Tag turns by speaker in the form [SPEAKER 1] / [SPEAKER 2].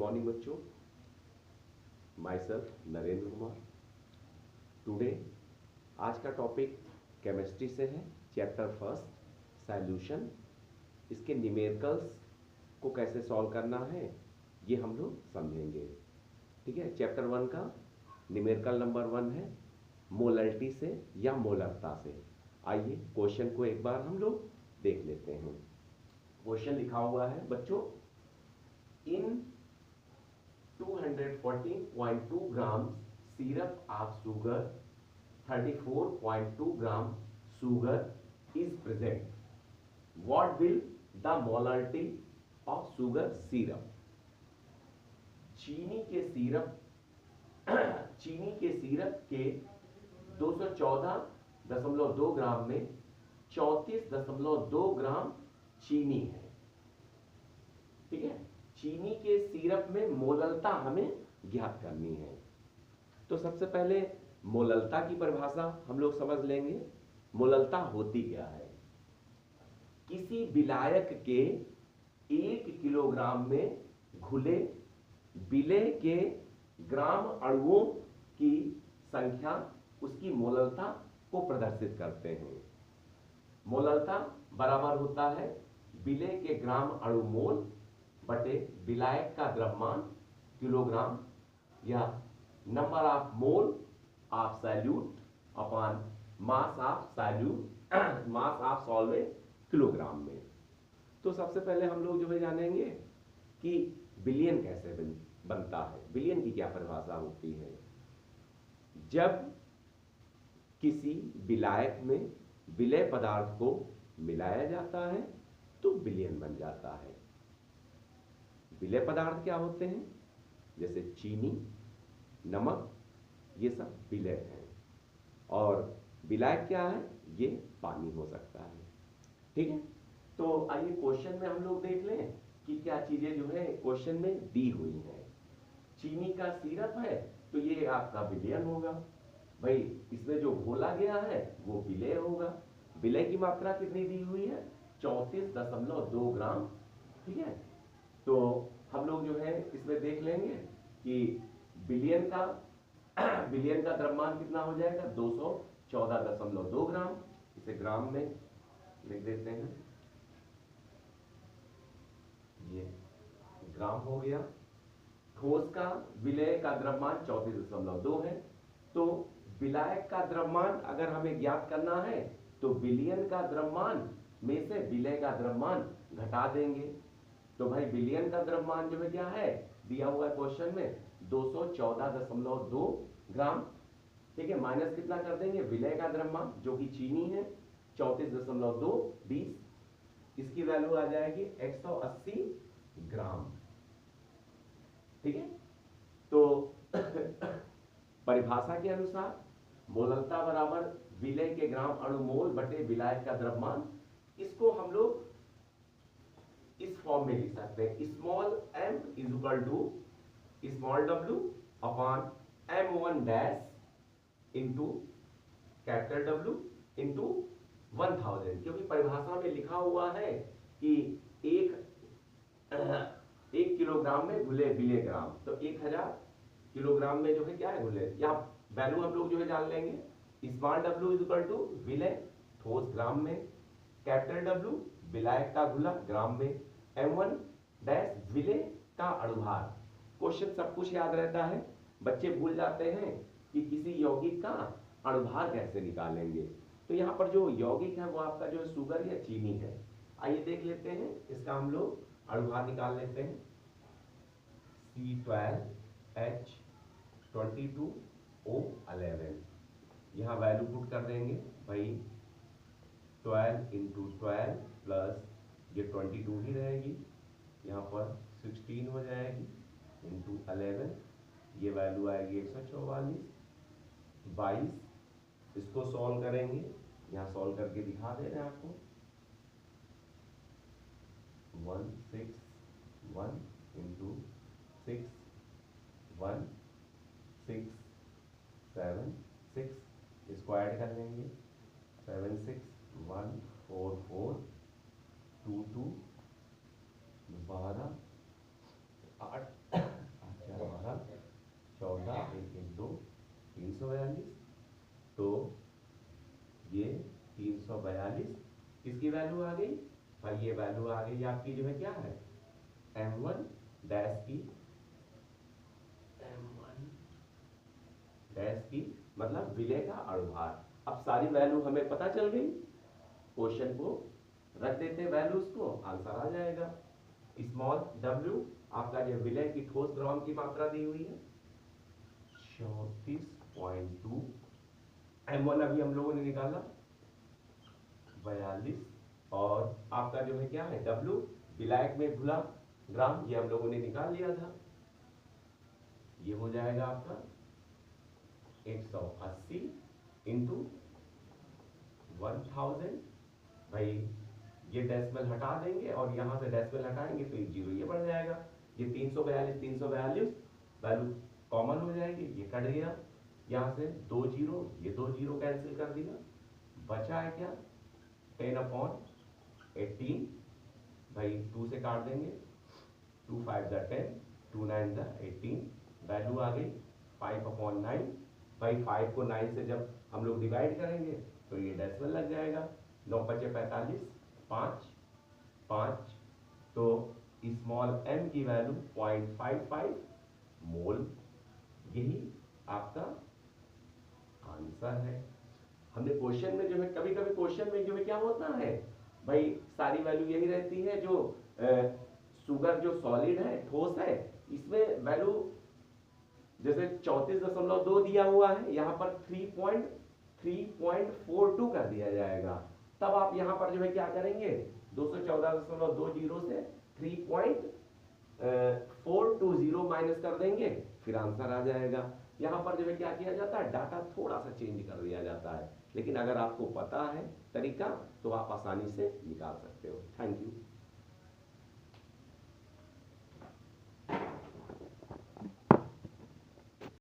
[SPEAKER 1] Morning बच्चों, my self Narendra Kumar. Today आज का टॉपिक केमिस्ट्री से है, चैप्टर फर्स्ट सॉल्यूशन। इसके न्यूमेरिकल्स को कैसे सॉल्व करना है ये हम लोग समझेंगे। ठीक है, चैप्टर वन का न्यूमेरिकल नंबर 1 है मोलरिटी से या मोलरता से। आइए क्वेश्चन को एक बार हम लोग देख लेते हैं। क्वेश्चन लिखा हुआ है बच्चों, इन 214.2 ग्राम syrup of sugar, 34.2 gram sugar is present. What will the molarity of sugar syrup? चीनी के सिरप के 214.2 ग्राम में 34.2 ग्राम चीनी है। ठीक है, चीनी के सिरप में मोललता हमें ज्ञात करनी है। तो सबसे पहले मोललता की परिभाषा हम लोग समझ लेंगे। मोललता होती क्या है? किसी विलायक के 1 किलोग्राम में घुले विलेय के ग्राम अणुओं की संख्या उसकी मोललता को प्रदर्शित करते हैं। मोललता बराबर होता है विलेय के ग्राम अणु मोल बटे विलायक का द्रव्यमान किलोग्राम, या number of mole of solute upon mass of solute mass of solvent kilogram में। तो सबसे पहले हम लोग जो है जानेंगे कि विलयन कैसे बनता है। विलयन की क्या परिभाषा होती है? जब किसी विलायक में विलेय पदार्थ को मिलाया जाता है तो विलयन बन जाता है। विलेय पदार्थ क्या होते हैं? जैसे चीनी, नमक, ये सब विलेय हैं। और विलायक क्या है? ये पानी हो सकता है। ठीक है, तो आइए क्वेश्चन में हम लोग देख लें कि क्या चीजें जो है क्वेश्चन में दी हुई हैं। चीनी का सिरप है तो ये आपका विलयन होगा। भाई इसमें जो घोला गया है वो विलेय होगा। विलेय की मात्रा कितनी दी हुई है? 34.2 ग्राम। ठीक है, तो हम लोग जो है इसमें देख लेंगे कि विलयन का द्रव्यमान कितना हो जाएगा? 214.2 ग्राम। इसे ग्राम में लिख देते हैं, ये ग्राम हो गया। ठोस का विलेय का द्रव्यमान 34.2 है। तो विलायक का द्रव्यमान अगर हमें ज्ञात करना है तो विलयन का द्रव्यमान में से विलेय का द्रव्यमान घटा देंगे। तो भाई विलयन का द्रव्यमान जो है क्या है? दिया हुआ है क्वेश्चन में 214.2 ग्राम। ठीक है, माइनस कितना कर देंगे? विलेय का द्रव्यमान जो कि चीनी है 34.2 20, इसकी वैल्यू आ जाएगी 180 ग्राम। ठीक है, तो परिभाषा के अनुसार मोललता बराबर विलेय के ग्राम अणु मोल बटे विलायक का द्रव्यमान। इसको हम लोग इस फॉर्म में लिख सकते हैं, small m is equal to small w upon m1 dash into capital W into 1000, क्योंकि परिभाषा में लिखा हुआ है कि एक किलोग्राम में घुले विलेय ग्राम, तो 1000 किलोग्राम में जो है क्या है? घुले। या वैल्यू हम लोग जो है जान लेंगे। Small w is equal to विलेय ठोस ग्राम में, कैपिटल W विलायक का घुला ग्राम में, m1 डैश विलेय का अणुभार। क्वेश्चन सब कुछ याद रहता है, बच्चे भूल जाते हैं कि किसी यौगिक का अणुभार कैसे निकालेंगे। तो यहाँ पर जो यौगिक है वो आपका जो है शुगर या चीनी है। आइए देख लेते हैं, इसका हम लोग अणुभार निकाल लेते हैं। C12H22O11, यहाँ वैल्यू पुट कर देंगे। भाई 12 इंटू 12 प्लस ये 22 ही रहेगी, यहाँ पर 16 हो जाएगी इंटू 11, ये वैल्यू आएगी 144 22। इसको सॉल्व करेंगे, यहाँ सॉल्व करके दिखा दे रहे हैं आपको। 161 इंटू 6 1 6 7 6, इसको ऐड कर लेंगे 7 6 1 4 4 2 2 12 8 14 1 1 2 342, तो ये 342 किसकी वैल्यू आ गई भाई, ये वैल्यू आ गई आपकी जो है क्या है m1 डैश की, m1 डैश की मतलब विलेय का अणुभार। अब सारी वैल्यू हमें पता चल गई, क्वेश्चन को रख देते वैल्यूज को, आंसर आ जाएगा। स्मॉल w आपका जो विलेय की ठोस द्रव्यमान की मात्रा दी हुई है 34.2, m1 अभी हम लोगों ने निकाला 42, और आपका जो है क्या है w विलायक में घुला ग्राम, ये हम लोगों ने निकाल लिया था, ये हो जाएगा आपका 180 इंटू 1000, भाई ये डेसिमल हटा देंगे और यहाँ से डेसिमल हटाएंगे तो ये जीरो ये बढ़ जाएगा, ये 342 वैल्यू कॉमन हो जाएगी, ये कट गया यहाँ से, दो जीरो, ये दो जीरो कैंसिल कर दिया, बचा है क्या 10/18, भाई 2 से काट देंगे, 2 5 10, 2 9 18, वैल्यू आ गई 5/9, भाई 5 को 9 से जब हम लोग डिवाइड करेंगे तो ये डेसिमल लग जाएगा, 9 5 45, 5 5, तो स्मॉल m की वैल्यू 0.55 मोल, यही आपका आंसर है। हमने क्वेश्चन में जो है कभी कभी क्वेश्चन में जो है क्या होता है भाई, सारी वैल्यू यही रहती है, जो शुगर जो सॉलिड है ठोस है, इसमें वैल्यू जैसे 34.2 दिया हुआ है, यहाँ पर 3.42 कर दिया जाएगा, तब आप यहाँ पर जो है क्या करेंगे 214.20 से 3.420 माइनस कर देंगे, फिर आंसर आ जाएगा। यहाँ पर जो है क्या किया जाता है, डाटा थोड़ा सा चेंज कर दिया जाता है, लेकिन अगर आपको पता है तरीका तो आप आसानी से निकाल सकते हो। Thank you.